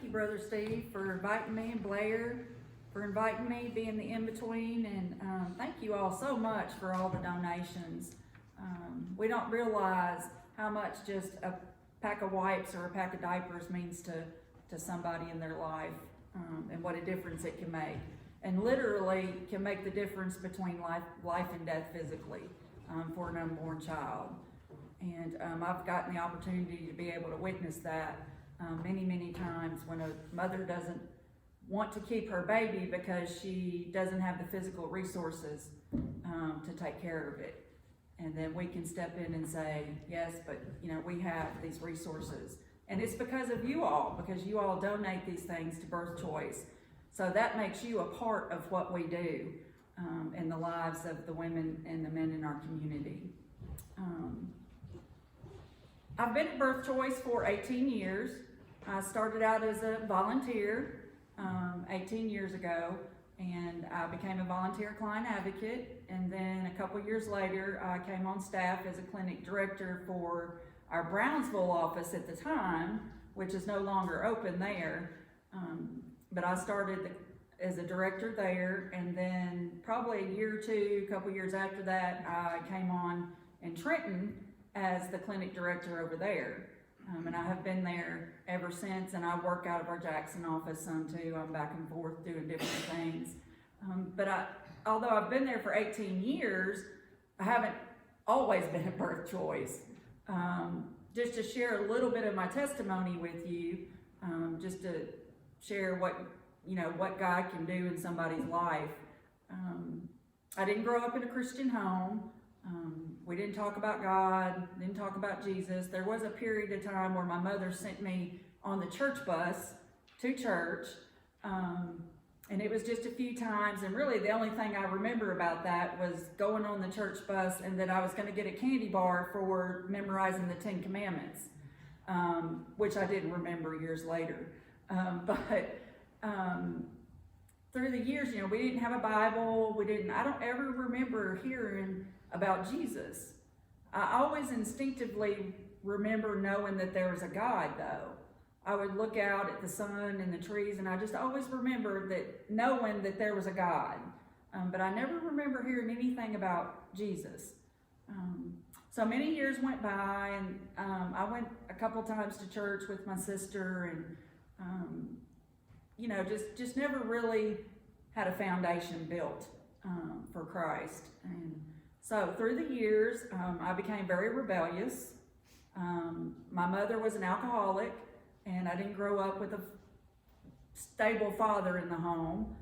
you, Brother Steve, for inviting me, and Blair for inviting me, being the in-between, and thank you all so much for all the donations. We don't realize how much just a pack of wipes or a pack of diapers means to somebody in their life, and what a difference it can make. And literally can make the difference between life and death physically for an unborn child. And I've gotten the opportunity to be able to witness that many times when a mother doesn't want to keep her baby because she doesn't have the physical resources to take care of it. And then we can step in and say, yes, but we have these resources. And it's because of you all, because you all donate these things to Birthchoice. So that makes you a part of what we do in the lives of the women and the men in our community. I've been at Birthchoice for 18 years. I started out as a volunteer 18 years ago, and I became a volunteer client advocate. And then a couple years later, I came on staff as a clinic director for our Brownsville office at the time, which is no longer open there. But I started as a director there, and then probably a year or two, a couple years after that, I came on in Trenton as the clinic director over there. And I have been there ever since, and I work out of our Jackson office some too. I'm back and forth doing different things. Although I've been there for 18 years, I haven't always been at Birthchoice. Just to share a little bit of my testimony with you, just to share what God can do in somebody's life. I didn't grow up in a Christian home. We didn't talk about God, didn't talk about Jesus. There was a period of time where my mother sent me on the church bus to church, and it was just a few times, and really the only thing I remember about that was going on the church bus and that I was going to get a candy bar for memorizing the 10 Commandments, which I didn't remember years later. Through the years, we didn't have a Bible. I don't ever remember hearing about Jesus. I always instinctively remember knowing that there was a God, though. I would look out at the sun and the trees, and I just always remember that knowing that there was a God. But I never remember hearing anything about Jesus. So many years went by, and I went a couple times to church with my sister, and just never really had a foundation built for Christ. And so through the years, I became very rebellious. My mother was an alcoholic, and I didn't grow up with a stable father in the home.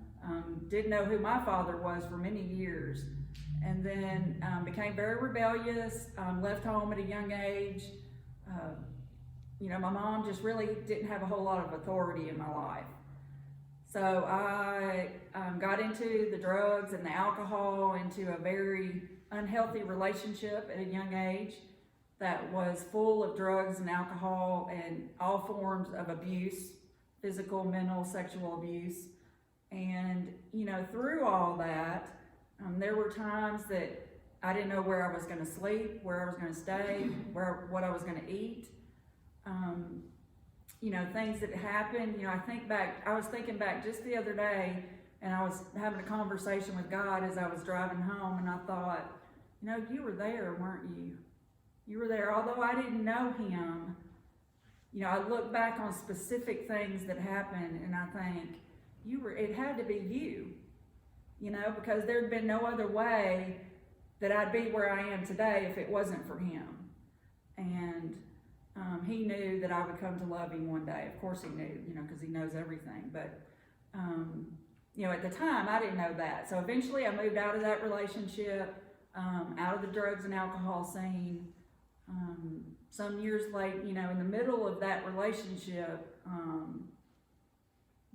Didn't know who my father was for many years. And then became very rebellious, left home at a young age. My mom just really didn't have a whole lot of authority in my life. So I got into the drugs and the alcohol, into a very unhealthy relationship at a young age that was full of drugs and alcohol and all forms of abuse, physical, mental, sexual abuse. And, through all that, there were times that I didn't know where I was going to sleep, where I was going to stay, what I was going to eat. Things that happened. I was thinking back just the other day, and I was having a conversation with God as I was driving home, and I thought, you were there, weren't you? You were there. Although I didn't know him, I look back on specific things that happened, and I think, it had to be you, because there'd been no other way that I'd be where I am today if it wasn't for him. And he knew that I would come to love him one day. Of course he knew, because he knows everything. But, at the time, I didn't know that. So eventually I moved out of that relationship, out of the drugs and alcohol scene. Some years late, in the middle of that relationship,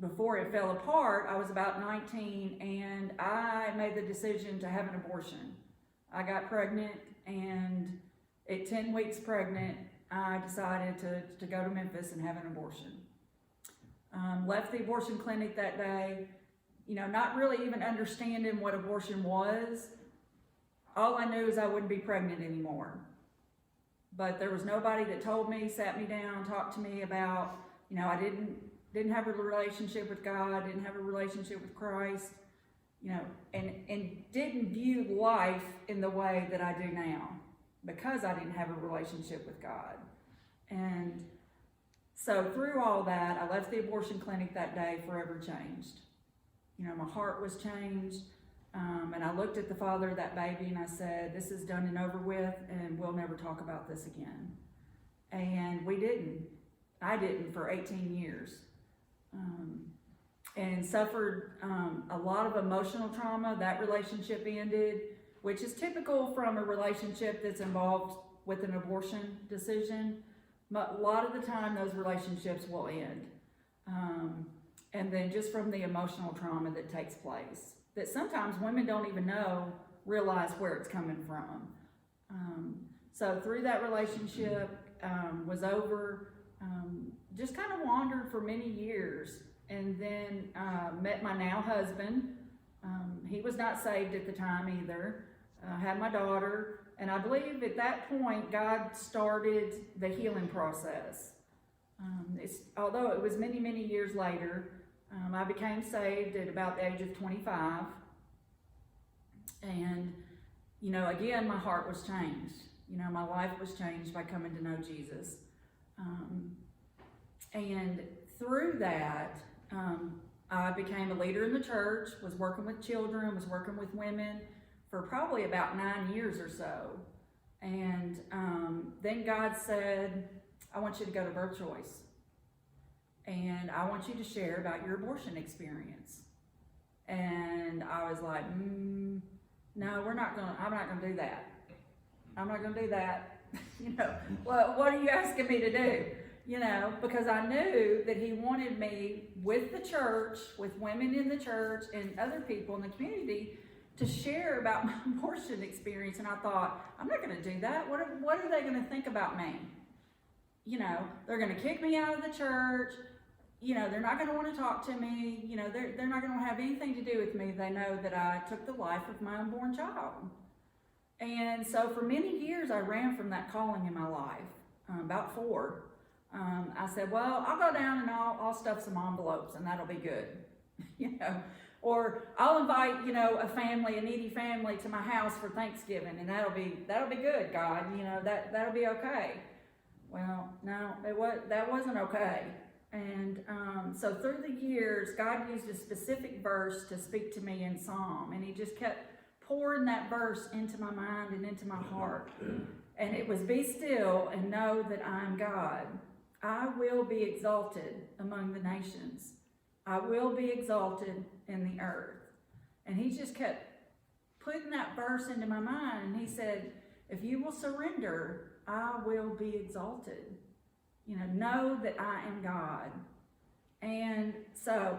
before it fell apart, I was about 19, and I made the decision to have an abortion. I got pregnant, and at 10 weeks pregnant, I decided to go to Memphis and have an abortion. Left the abortion clinic that day, not really even understanding what abortion was. All I knew is I wouldn't be pregnant anymore. But there was nobody that told me, sat me down, talked to me about, I didn't didn't have a relationship with God, didn't have a relationship with Christ, and didn't view life in the way that I do now because I didn't have a relationship with God. And so through all that, I left the abortion clinic that day forever changed. My heart was changed. And I looked at the father of that baby and I said, this is done and over with, and we'll never talk about this again. And we didn't. I didn't for 18 years. And suffered a lot of emotional trauma. That relationship ended, which is typical from a relationship that's involved with an abortion decision. But a lot of the time, those relationships will end. And then just from the emotional trauma that takes place, that sometimes women don't even realize where it's coming from. So through that relationship, was over, just kind of wandered for many years, and then met my now husband. He was not saved at the time either. Had my daughter, and I believe at that point God started the healing process. Although it was many, many years later, I became saved at about the age of 25. And, again, my heart was changed. My life was changed by coming to know Jesus. And through that, I became a leader in the church, was working with children, was working with women for probably about 9 years or so. And then God said, I want you to go to Birthchoice. And I want you to share about your abortion experience. And I was like, no, I'm not gonna do that. I'm not gonna do that. Well, what are you asking me to do? Because I knew that he wanted me with the church, with women in the church and other people in the community to share about my abortion experience. And I thought, I'm not gonna do that. What are they gonna think about me? They're gonna kick me out of the church. They're not going to want to talk to me. They're not going to have anything to do with me. They know that I took the life of my unborn child. And so for many years, I ran from that calling in my life, about 4. I said, well, I'll go down and I'll stuff some envelopes and that'll be good. Or I'll invite, a family, a needy family to my house for Thanksgiving, and that'll be good, God. That'll be okay. Well, no, that wasn't okay. And so through the years, God used a specific verse to speak to me in Psalm, and he just kept pouring that verse into my mind and into my heart. And it was, be still and know that I am God. I will be exalted among the nations. I will be exalted in the earth. And he just kept putting that verse into my mind, and he said, if you will surrender, I will be exalted. Know that I am God. And so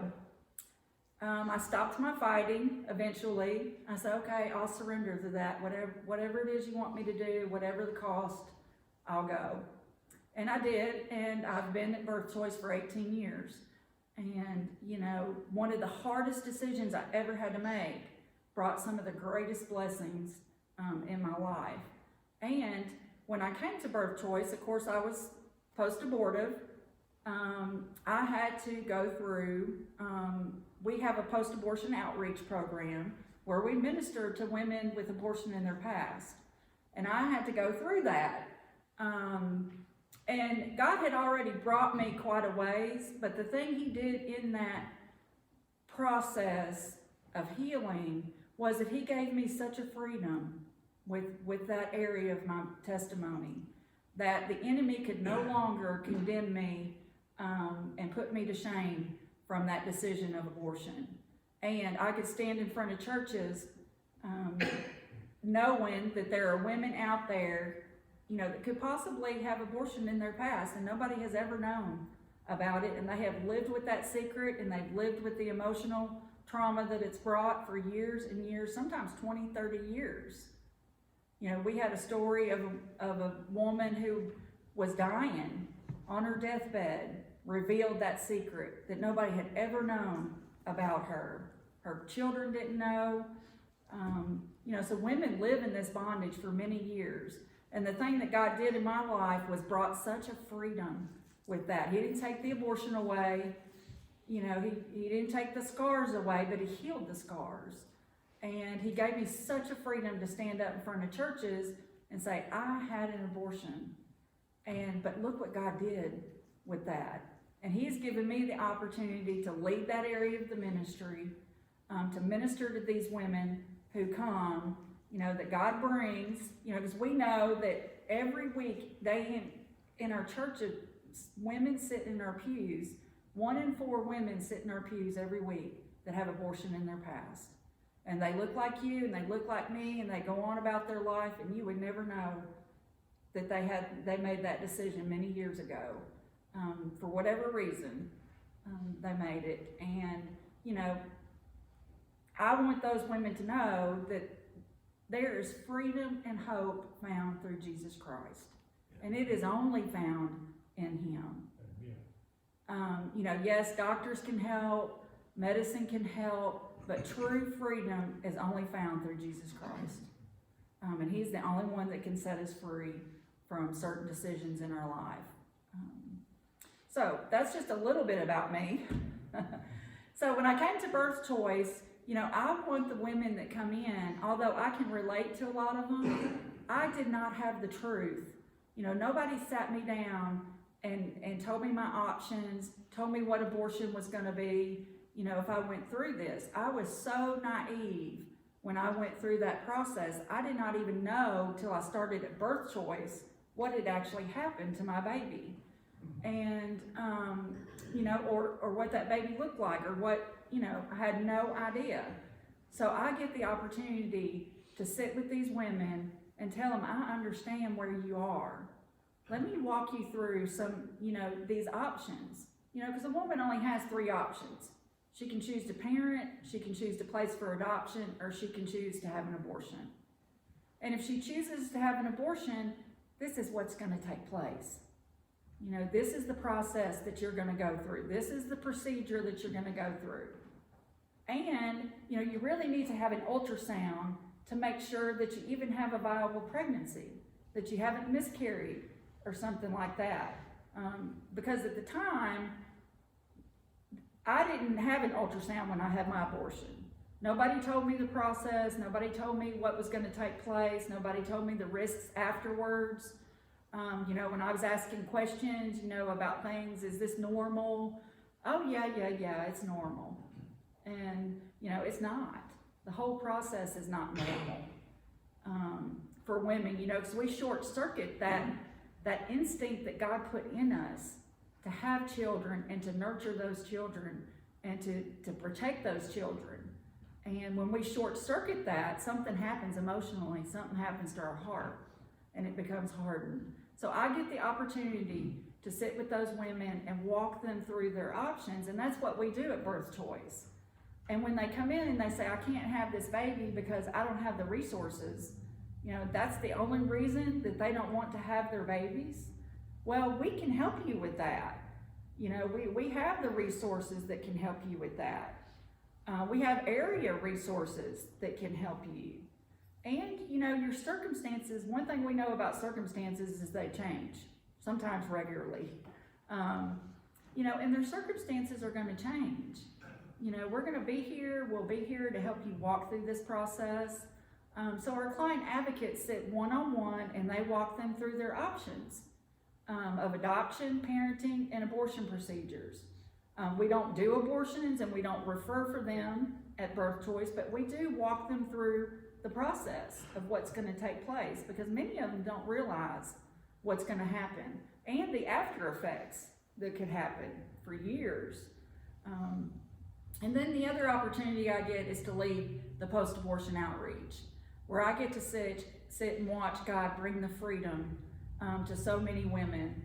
I stopped my fighting eventually. I said, okay, I'll surrender to that. Whatever it is you want me to do, whatever the cost, I'll go. And I did, and I've been at Birthchoice for 18 years. And, one of the hardest decisions I ever had to make brought some of the greatest blessings in my life. And when I came to Birthchoice, of course, I was post-abortive. I had to go through, we have a post-abortion outreach program where we minister to women with abortion in their past. And I had to go through that. And God had already brought me quite a ways, but the thing he did in that process of healing was that he gave me such a freedom with that area of my testimony, that the enemy could no longer condemn me and put me to shame from that decision of abortion. And I could stand in front of churches knowing that there are women out there, that could possibly have abortion in their past, and nobody has ever known about it, and they have lived with that secret, and they've lived with the emotional trauma that it's brought for years and years, sometimes 20, 30 years. We had a story of a woman who was dying on her deathbed, revealed that secret that nobody had ever known about her. Her children didn't know. So women live in this bondage for many years. And the thing that God did in my life was brought such a freedom with that. He didn't take the abortion away. he didn't take the scars away, but he healed the scars. And he gave me such a freedom to stand up in front of churches and say, I had an abortion. But look what God did with that. And he's given me the opportunity to lead that area of the ministry, to minister to these women who come, that God brings, because we know that every week in our church, women sit in our pews. 1 in 4 women sit in our pews every week that have abortion in their past. And they look like you, and they look like me, and they go on about their life, and you would never know that they made that decision many years ago. For whatever reason, they made it. And, I want those women to know that there is freedom and hope found through Jesus Christ. And it is only found in him. Yes, doctors can help, medicine can help, but true freedom is only found through Jesus Christ. And he's the only one that can set us free from certain decisions in our life. So that's just a little bit about me. So when I came to Birthchoice, I want the women that come in, although I can relate to a lot of them, I did not have the truth. Nobody sat me down and told me my options, told me what abortion was going to be, if I went through this. I was so naive when I went through that process. I did not even know till I started at Birthchoice what had actually happened to my baby. And, or what that baby looked like, or what, I had no idea. So I get the opportunity to sit with these women and tell them, I understand where you are. Let me walk you through some, these options. Because a woman only has 3 options. She can choose to parent, she can choose to place for adoption, or she can choose to have an abortion. And if she chooses to have an abortion, this is what's going to take place. This is the process that you're going to go through. This is the procedure that you're going to go through. And, you really need to have an ultrasound to make sure that you even have a viable pregnancy, that you haven't miscarried or something like that. Because at the time, I didn't have an ultrasound when I had my abortion. Nobody told me the process. Nobody told me what was going to take place. Nobody told me the risks afterwards. When I was asking questions, about things, is this normal? Oh, yeah, it's normal. And, it's not. The whole process is not normal for women, because we short circuit that instinct that God put in us to have children and to nurture those children and to protect those children. And when we short circuit that, something happens emotionally, something happens to our heart, and it becomes hardened. So I get the opportunity to sit with those women and walk them through their options, and that's what we do at Birthchoice. And when they come in and they say, I can't have this baby because I don't have the resources, that's the only reason that they don't want to have their babies. Well, we can help you with that. We have the resources that can help you with that. We have area resources that can help you. And, your circumstances, one thing we know about circumstances is they change, sometimes regularly. And their circumstances are going to change. We're going to be here, we'll be here to help you walk through this process. So our client advocates sit one-on-one and they walk them through their options of adoption, parenting, and abortion procedures. We don't do abortions and we don't refer for them at Birthchoice, but we do walk them through the process of what's going to take place, because many of them don't realize what's going to happen and the after effects that could happen for years. And then the other opportunity I get is to lead the post-abortion outreach, where I get to sit and watch God bring the freedom to so many women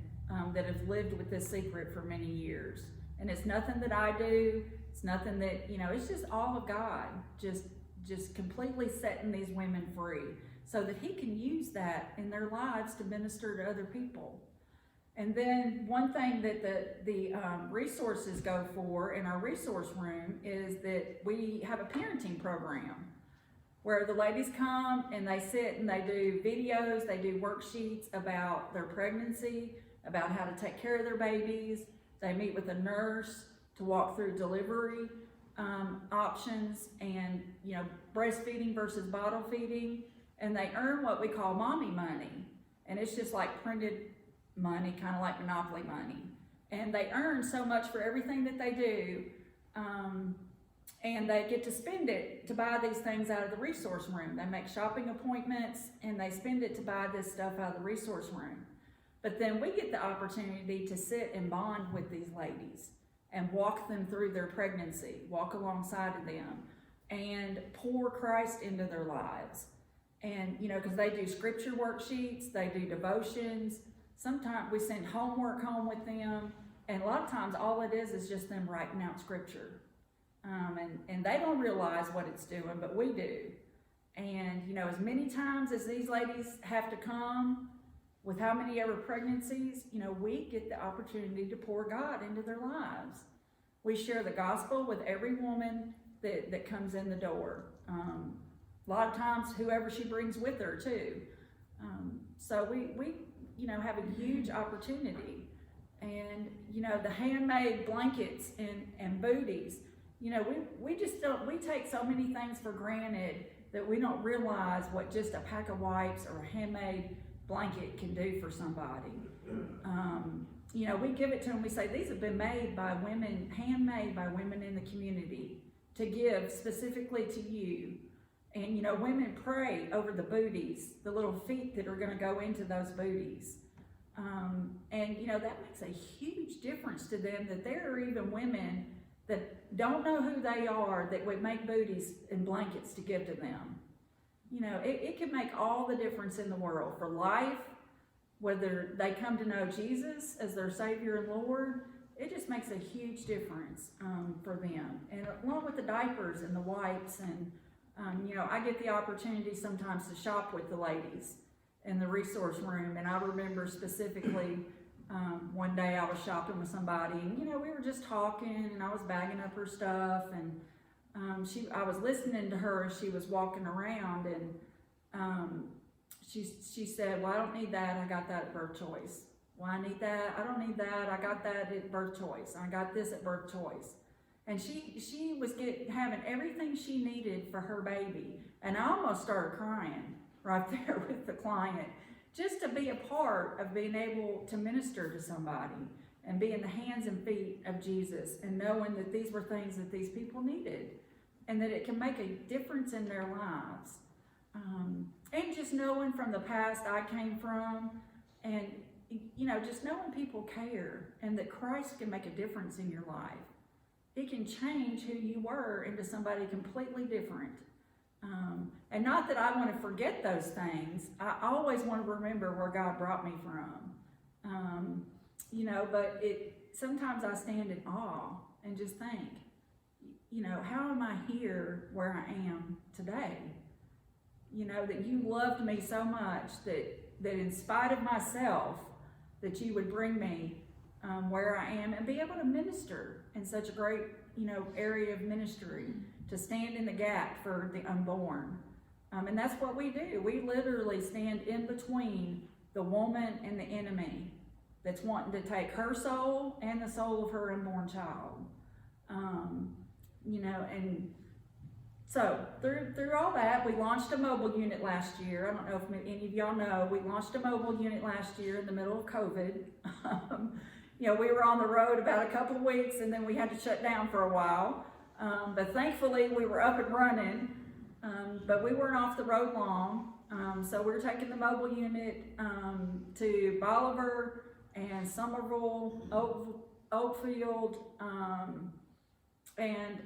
that have lived with this secret for many years. And it's nothing that I do. It's nothing that, it's just all of God, just completely setting these women free so that he can use that in their lives to minister to other people. And then one thing that the resources go for in our resource room is that we have a parenting program where the ladies come and they sit and they do videos, they do worksheets about their pregnancy, about how to take care of their babies. They meet with a nurse to walk through delivery options and, breastfeeding versus bottle feeding. And they earn what we call mommy money. And it's just like printed money, kind of like Monopoly money. And they earn so much for everything that they do. And they get to spend it to buy these things out of the resource room. They make shopping appointments and they spend it to buy this stuff out of the resource room. But then we get the opportunity to sit and bond with these ladies and walk them through their pregnancy, walk alongside of them, and pour Christ into their lives. And, because they do scripture worksheets, they do devotions. Sometimes we send homework home with them. And a lot of times all it is just them writing out scripture. And they don't realize what it's doing, but we do. And, as many times as these ladies have to come with how many ever pregnancies, we get the opportunity to pour God into their lives. We share the gospel with every woman that comes in the door. A lot of times, whoever she brings with her too. So we have a huge opportunity. And, the handmade blankets and booties, we just don't, we take so many things for granted that we don't realize what just a pack of wipes or a handmade blanket can do for somebody. We give it to them, we say, these have been made by women, handmade by women in the community to give specifically to you. And, women pray over the booties, the little feet that are going to go into those booties. And, that makes a huge difference to them, that there are even women that don't know who they are that would make booties and blankets to give to them. It can make all the difference in the world for life, whether they come to know Jesus as their Savior and Lord. It just makes a huge difference for them. And along with the diapers and the wipes and I get the opportunity sometimes to shop with the ladies in the resource room. And I remember specifically one day I was shopping with somebody and, we were just talking and I was bagging up her stuff and I was listening to her as she was walking around and she said, well, I don't need that. I got that at Birthchoice. Well, I need that. I don't need that. I got that at Birthchoice. I got this at Birthchoice. And she was having everything she needed for her baby. And I almost started crying right there with the client, just to be a part of being able to minister to somebody and be in the hands and feet of Jesus and knowing that these were things that these people needed and that it can make a difference in their lives. And just knowing from the past I came from and, just knowing people care and that Christ can make a difference in your life. He can change who you were into somebody completely different. And not that I want to forget those things. I always want to remember where God brought me from. But sometimes I stand in awe and just think, how am I here where I am today? That you loved me so much that in spite of myself, that you would bring me where I am and be able to minister in such a great, area of ministry, to stand in the gap for the unborn. And that's what we do. We literally stand in between the woman and the enemy that's wanting to take her soul and the soul of her unborn child. And so through all that, we launched a mobile unit last year. I don't know if any of y'all know, we launched a mobile unit last year in the middle of COVID. We were on the road about a couple of weeks and then we had to shut down for a while. But thankfully we were up and running, but we weren't off the road long. So we're taking the mobile unit to Bolivar and Somerville, Oakfield, and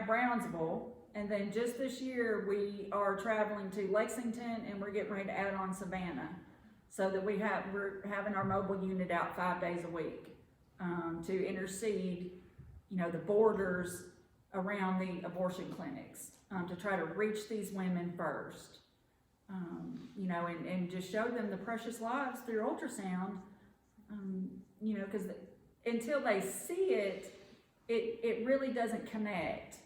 Brownsville. And then just this year we are traveling to Lexington and we're getting ready to add on Savannah, so that we're having our mobile unit out 5 days a week to intercede, the borders around the abortion clinics, to try to reach these women first, and just show them the precious lives through ultrasound, because until they see it really doesn't connect,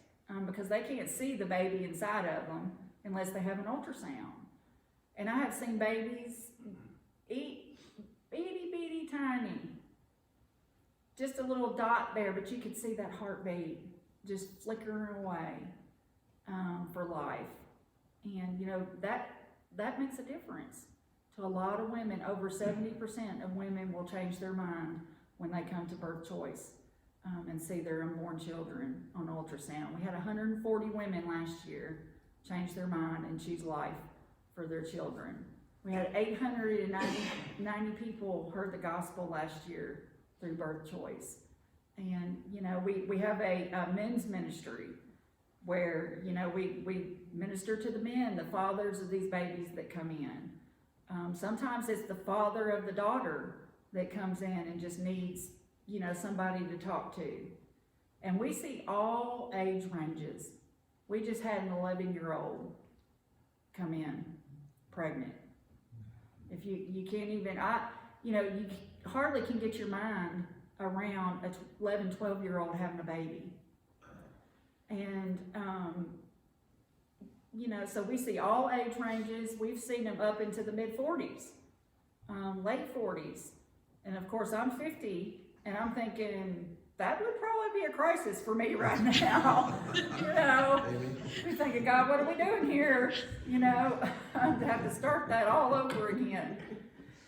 because they can't see the baby inside of them unless they have an ultrasound. And I have seen babies itty bitty tiny, just a little dot there, but you could see that heartbeat just flickering away for life. And you know, that makes a difference to a lot of women. Over 70% of women will change their mind when they come to Birthchoice and see their unborn children on ultrasound. We had 140 women last year change their mind and choose life for their children. We had 890 people heard the gospel last year through Birthchoice. And you know, we have a men's ministry where, you know, we minister to the men, the fathers of these babies that come in. Sometimes it's the father of the daughter that comes in and just needs, you know, somebody to talk to. And we see all age ranges. We just had an 11-year-old come in, pregnant. If you can't even, you know, you hardly can get your mind around a 11, 12-year-old having a baby. And, you know, so we see all age ranges. We've seen them up into the mid-40s, late 40s. And of course, I'm 50, and I'm thinking, that would probably be a crisis for me right now. You know, we're thinking, God, what are we doing here? You know, to have to start that all over again.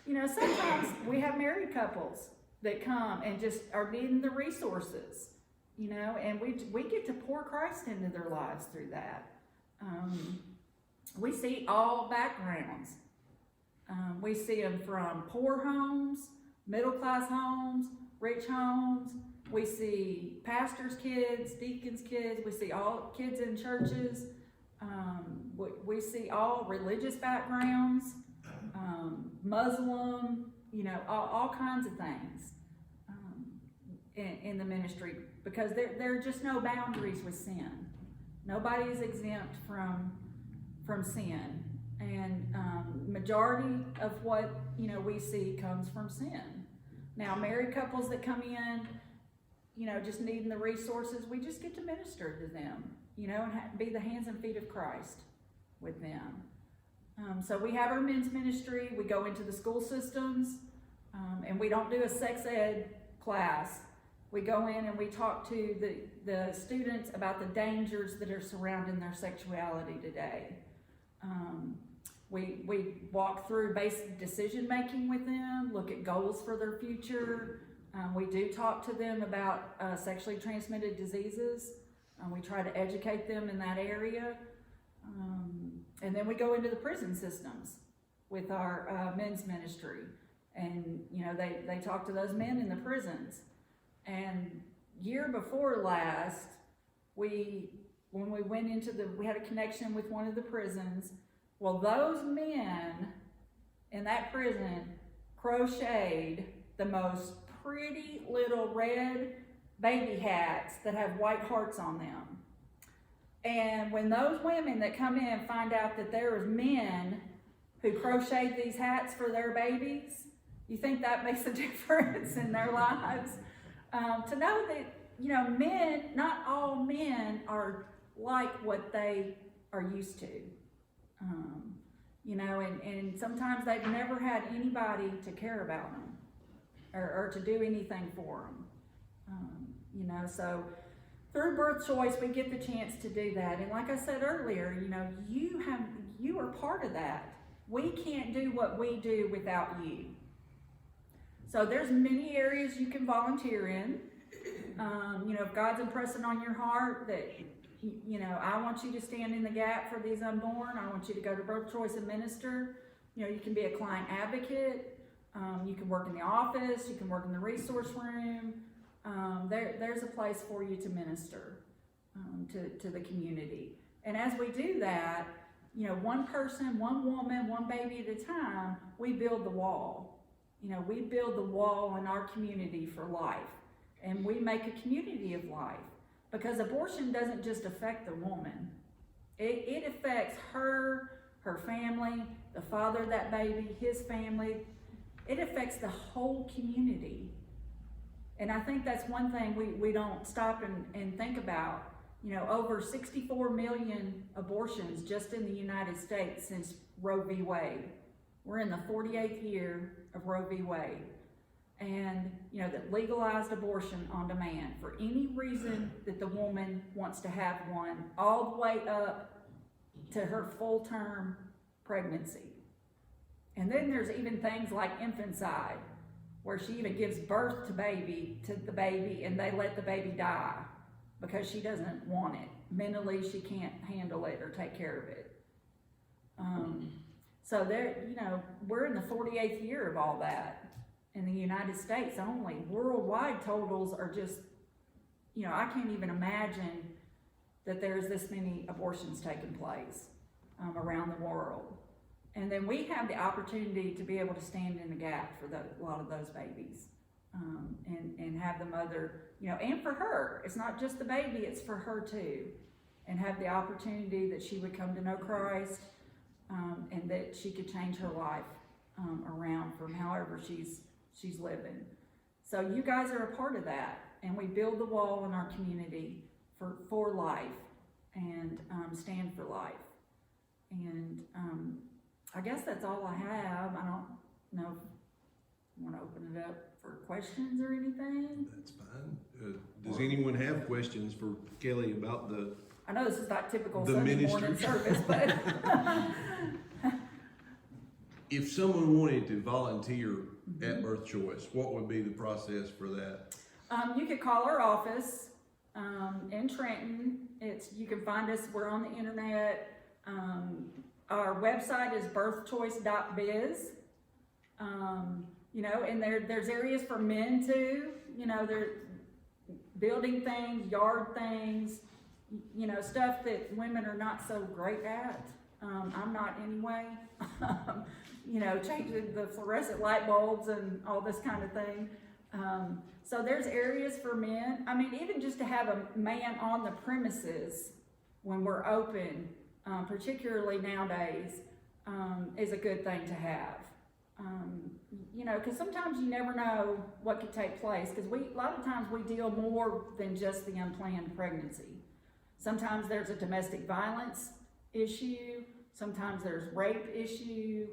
You know, sometimes we have married couples that come and just are needing the resources, you know, and we get to pour Christ into their lives through that. We see all backgrounds. We see them from poor homes, middle-class homes, rich homes. We see pastors' kids, deacons' kids. We see all kids in churches. We see all religious backgrounds, Muslim, you know, all kinds of things in the ministry, because there are just no boundaries with sin. Nobody is exempt from sin, and majority of what, you know, we see comes from sin. Now, married couples that come in, you know, just needing the resources, we just get to minister to them, you know, and be the hands and feet of Christ with them. So we have our men's ministry. We go into the school systems, and we don't do a sex ed class. We go in and we talk to the students about the dangers that are surrounding their sexuality today. We walk through basic decision making with them, look at goals for their future. We do talk to them about sexually transmitted diseases. We try to educate them in that area. And then we go into the prison systems with our men's ministry. And, you know, they talk to those men in the prisons. And year before last, when we went into we had a connection with one of the prisons. Well, those men in that prison crocheted the most pretty little red baby hats that have white hearts on them. And when those women that come in find out that there is men who crocheted these hats for their babies, you think that makes a difference in their lives? To know that, you know, men, not all men are like what they are used to. You know, and sometimes they've never had anybody to care about them or to do anything for them. You know, so through Birthchoice, we get the chance to do that. And like I said earlier, you know, you are part of that. We can't do what we do without you. So there's many areas you can volunteer in. You know, if God's impressing on your heart that, you know, I want you to stand in the gap for these unborn, I want you to go to Birthchoice and minister. You know, you can be a client advocate. You can work in the office. You can work in the resource room. There's a place for you to minister to the community. And as we do that, you know, one person, one woman, one baby at a time, we build the wall. You know, we build the wall in our community for life, and we make a community of life, because abortion doesn't just affect the woman. It affects her family, the father of that baby, his family. It affects the whole community. And I think that's one thing we don't stop and think about. You know, over 64 million abortions just in the United States since Roe v. Wade. We're in the 48th year of Roe v. Wade. and, you know, that legalized abortion on demand for any reason that the woman wants to have one, all the way up to her full-term pregnancy. And then there's even things like infanticide, where she even gives birth to the baby, and they let the baby die because she doesn't want it. Mentally, she can't handle it or take care of it. So there, you know, we're in the 48th year of all that in the United States only. Worldwide totals are just, you know, I can't even imagine that there's this many abortions taking place around the world. And then we have the opportunity to be able to stand in the gap for a lot of those babies, and have the mother, you know, and for her. It's not just the baby, it's for her too. And have the opportunity that she would come to know Christ, and that she could change her life around from however she's living. So you guys are a part of that, and we build the wall in our community for life, and stand for life. And I guess that's all I have. I don't know if you want to open it up for questions or anything. That's fine. Does anyone have questions for Kelly about the? I know this is not typical the Sunday ministry morning service, but if someone wanted to volunteer at Birthchoice, what would be the process for that? you could call our office in Trenton. You can find us. We're on the internet. Our website is birthchoice.biz. You know, and there's areas for men too. You know, they're building things, yard things, you know, stuff that women are not so great at. I'm not anyway. You know, changing the fluorescent light bulbs and all this kind of thing. So there's areas for men. I mean, even just to have a man on the premises when we're open, particularly nowadays, is a good thing to have. You know, because sometimes you never know what could take place, because a lot of times we deal more than just the unplanned pregnancy. Sometimes there's a domestic violence issue, sometimes there's rape issue,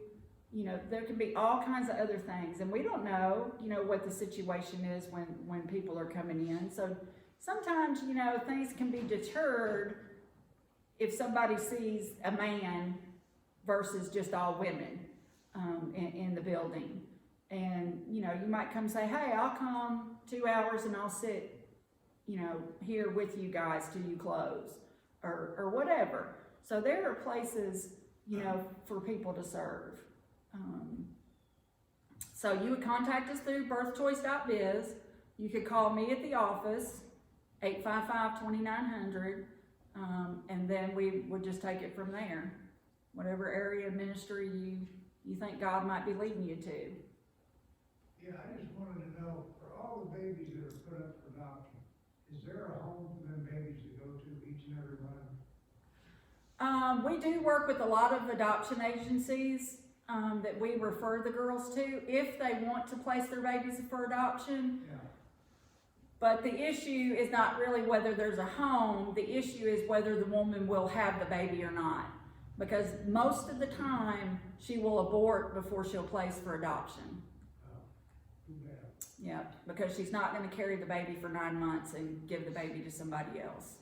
you know, there can be all kinds of other things, and we don't know, you know, what the situation is when people are coming in. So sometimes, you know, things can be deterred if somebody sees a man versus just all women in the building. And, you know, you might come say, hey, I'll come 2 hours and I'll sit, you know, here with you guys till you close, or whatever. So there are places, you know, for people to serve. So you would contact us through birthchoice.biz. You could call me at the office, 855-2900, and then we would just take it from there. Whatever area of ministry you think God might be leading you to. Yeah, I just wanted to know, for all the babies that are put up for adoption, is there a home for them babies to go to, each and every one? We do work with a lot of adoption agencies that we refer the girls to if they want to place their babies for adoption. Yeah. But the issue is not really whether there's a home, the issue is whether the woman will have the baby or not. Because most of the time, she will abort before she'll place for adoption. Too bad. Yeah, because she's not going to carry the baby for 9 months and give the baby to somebody else.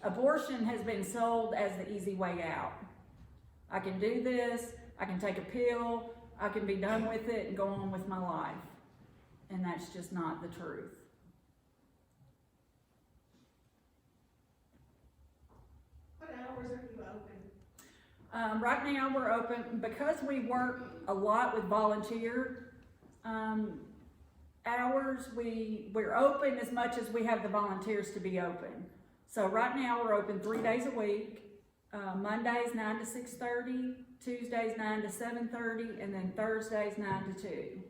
Abortion has been sold as the easy way out. I can do this, I can take a pill, I can be done with it and go on with my life. And that's just not the truth. What hours are you open? Right now we're open, because we work a lot with volunteer hours, we're open as much as we have the volunteers to be open. So right now we're open 3 days a week, Mondays 9 to 6:30, Tuesdays 9 to 7:30, and then Thursdays 9 to 2.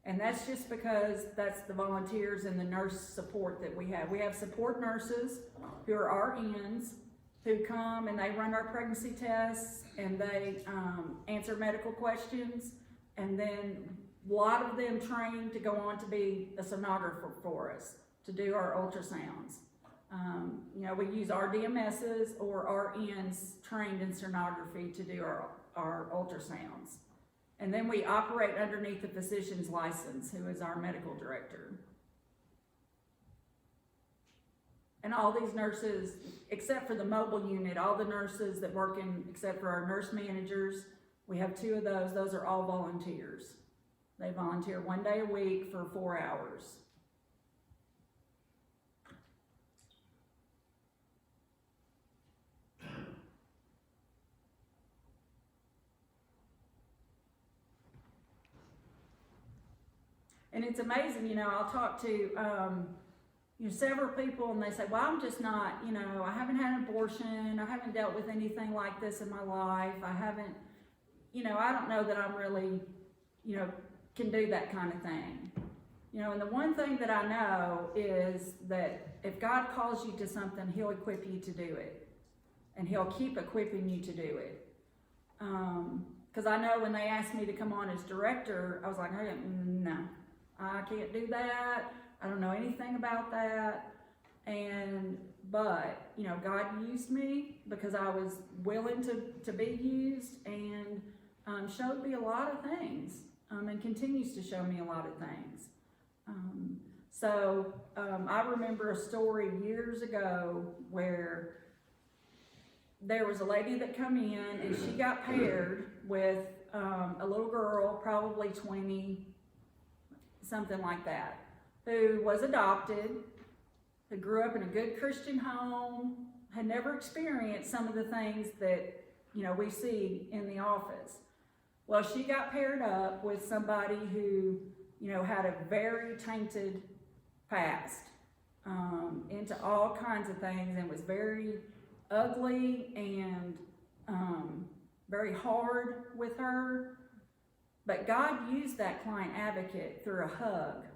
And that's just because that's the volunteers and the nurse support that we have. We have support nurses who are RNs who come and they run our pregnancy tests and they answer medical questions, and then a lot of them train to go on to be a sonographer for us, to do our ultrasounds. You know, we use RDMSs or RNs trained in sonography to do our ultrasounds. And then we operate underneath the physician's license, who is our medical director. And all these nurses, except for the mobile unit, all the nurses that work in, except for our nurse managers, we have 2 of those are all volunteers. They volunteer 1 day a week for 4 hours. And it's amazing, you know, I'll talk to, you know, several people and they say, well, I'm just not, you know, I haven't had an abortion, I haven't dealt with anything like this in my life, I haven't, you know, I don't know that I'm really, you know, can do that kind of thing. You know, and the one thing that I know is that if God calls you to something, He'll equip you to do it. And He'll keep equipping you to do it. Because I know when they asked me to come on as director, I was like, no, I can't do that. I don't know anything about that. But, you know, God used me because I was willing to be used and showed me a lot of things and continues to show me a lot of things. I remember a story years ago where there was a lady that come in and she got paired with a little girl, probably 20, something like that, who was adopted, who grew up in a good Christian home, had never experienced some of the things that, you know, we see in the office. Well, she got paired up with somebody who, you know, had a very tainted past into all kinds of things and was very ugly and very hard with her. But God used that client advocate through a hug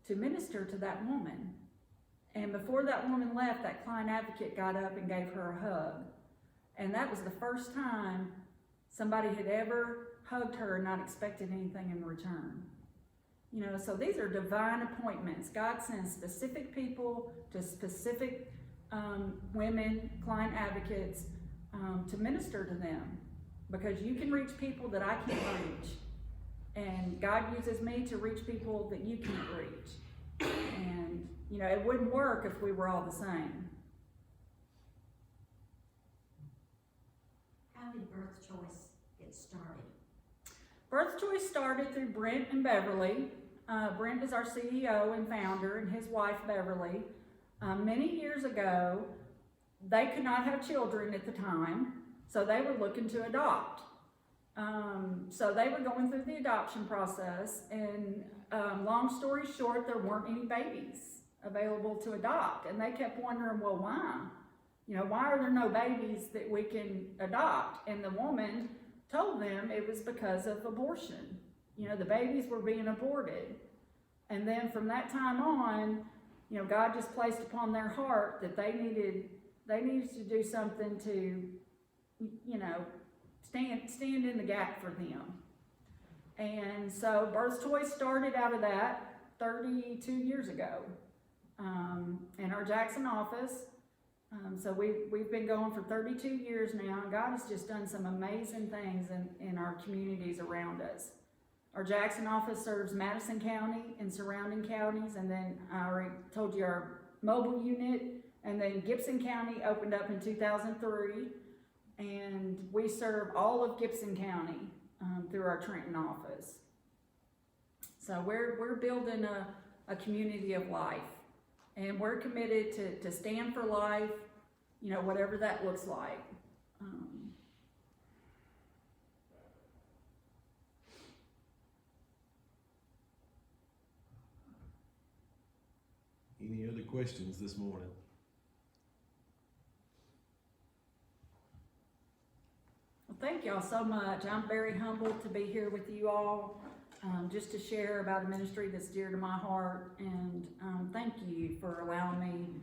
to minister to that woman. And before that woman left, that client advocate got up and gave her a hug. And that was the first time somebody had ever hugged her and not expected anything in return. You know, so these are divine appointments. God sends specific people to specific women, client advocates, to minister to them. Because you can reach people that I can't reach. And God uses me to reach people that you can't reach. And, you know, it wouldn't work if we were all the same. How did Birthchoice get started? Birthchoice started through Brent and Beverly. Brent is our CEO and founder, and his wife Beverly. Many years ago, they could not have children at the time, so they were looking to adopt. So they were going through the adoption process, and long story short, there weren't any babies available to adopt, and they kept wondering, well, why? You know, why are there no babies that we can adopt? And the woman told them it was because of abortion. You know, the babies were being aborted. And then from that time on, you know, God just placed upon their heart that they needed to do something to, you know, stand in the gap for them. And so Birthchoice started out of that 32 years ago in our Jackson office. So we've been going for 32 years now, and God has just done some amazing things in our communities around us. Our Jackson office serves Madison County and surrounding counties, and then I already told you our mobile unit, and then Gibson County opened up in 2003, and we serve all of Gibson County through our Trenton office. So we're building a community of life, and we're committed to stand for life, you know, whatever that looks like. Any other questions this morning? Well, thank y'all so much. I'm very humbled to be here with you all, just to share about a ministry that's dear to my heart, and thank you for allowing me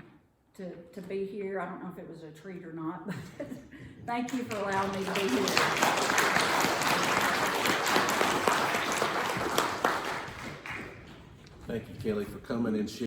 to be here. I don't know if it was a treat or not, but thank you for allowing me to be here. Thank you, Kelly, for coming and sharing.